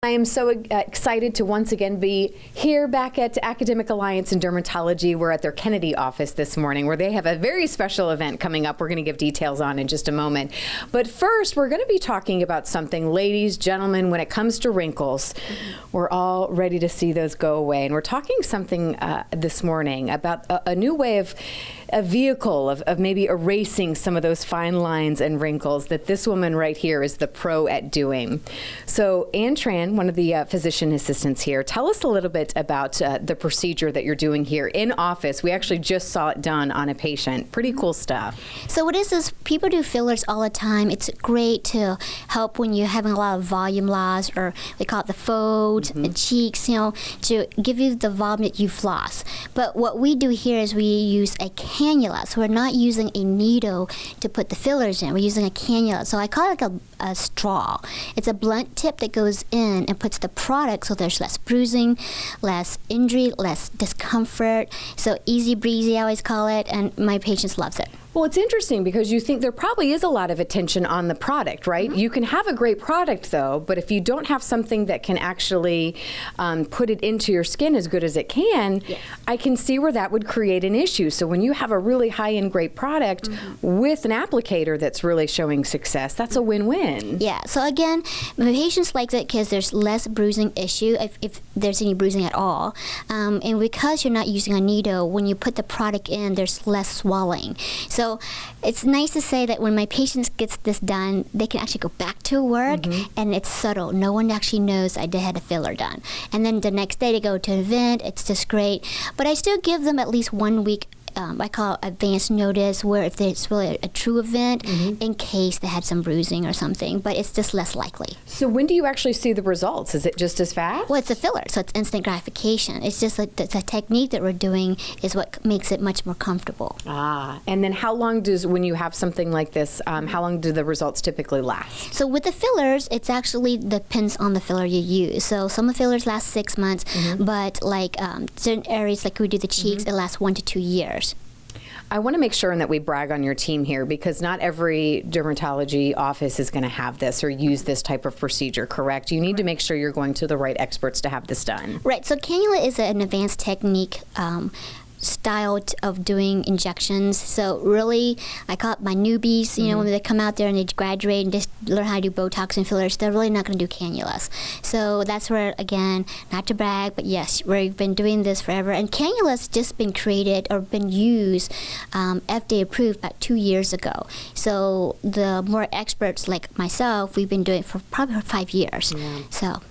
I am so excited to once again be here back at Academic Alliance in Dermatology. We're at their Kennedy office this morning where they have a very special event coming up we're going to give details on in just a moment. But first, we're going to be talking about something, ladies, gentlemen, when it comes to wrinkles, we're all ready to see those go away. And we're talking something this morning about a new way of a vehicle of maybe erasing some of those fine lines and wrinkles that this woman right here is the pro at doing. So Ann Tran, one of the physician assistants here, tell us a little bit about the procedure that you're doing here in office. We actually just saw it done on a patient. Pretty cool stuff. So what is people do fillers all the time. It's great to help when you're having a lot of volume loss, or we call it the folds and cheeks, to give you the volume that you floss. But what we do here is we use a cannula. So we're not using a needle to put the fillers in. We're using a cannula. So I call it like a straw. It's a blunt tip that goes in and puts the product, so there's less bruising, less injury, less discomfort. So easy breezy, I always call it, and my patients loves it. Well, it's interesting because you think there probably is a lot of attention on the product, right? You can have a great product, though, but if you don't have something that can actually put it into your skin as good as it can, I can see where that would create an issue. So when you have a really high-end great product with an applicator that's really showing success, that's a win-win. Yeah, so again, my patients like it because there's less bruising issue, if there's any bruising at all. And because you're not using a needle, when you put the product in, there's less swelling. So it's nice to say that when my patients gets this done, they can actually go back to work, and it's subtle. No one actually knows I had a filler done. And then the next day they go to an event. It's just great. But I still give them at least 1 week. I call it advance notice, where if it's really a true event, in case they had some bruising or something, but it's just less likely. So when do you actually see the results? Is it just as fast? Well, it's a filler, so it's instant gratification. It's just like the technique that we're doing is what makes it much more comfortable. And then how long when you have something like this, how long do the results typically last? So with the fillers, it's actually depends on the filler you use. So some of the fillers last 6 months, but like certain areas, like we do the cheeks, it lasts 1 to 2 years. I want to make sure that we brag on your team here, because not every dermatology office is going to have this or use this type of procedure, correct? You need to make sure you're going to the right experts to have this done. Right. So cannula is an advanced technique style of doing injections. So really, I call it my newbies, when they come out there and they graduate and just learn how to do Botox and fillers, they're really not going to do cannulas. So that's where, again, not to brag, but yes, we've been doing this forever. And cannulas just been created or been used, FDA approved about 2 years ago. So the more experts like myself, we've been doing it for probably 5 years. So.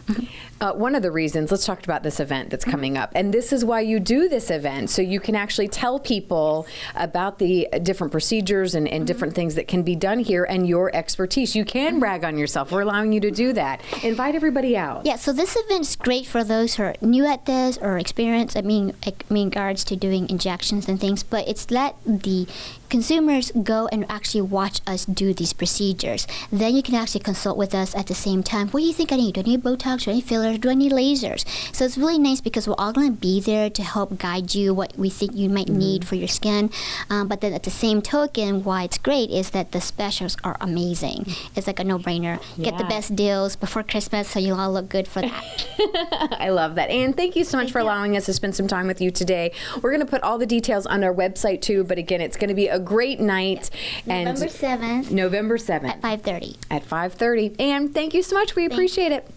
One of the reasons, let's talk about this event that's coming up. And this is why you do this event, so you can actually tell people about the different procedures and different things that can be done here and your expertise. You can brag on yourself. We're allowing you to do that. Invite everybody out. Yeah, so this event's great for those who are new at this or experienced, in regards to doing injections and things, but it's let the consumers go and actually watch us do these procedures. Then you can actually consult with us at the same time. What do you think I need? Do I need Botox? Do I need fillers? Do I need lasers? So it's really nice because we're all going to be there to help guide you what we think you might need for your skin. But then at the same token, why it's great is that the specials are amazing. It's like a no-brainer. Get the best deals before Christmas so you'll all look good for that. I love that. Ann, thank you so much for allowing us to spend some time with you today. We're going to put all the details on our website too, but again, it's going to be a great night. November 7th. November 7th. At 5:30. At 5:30. Ann, thank you so much. We appreciate it.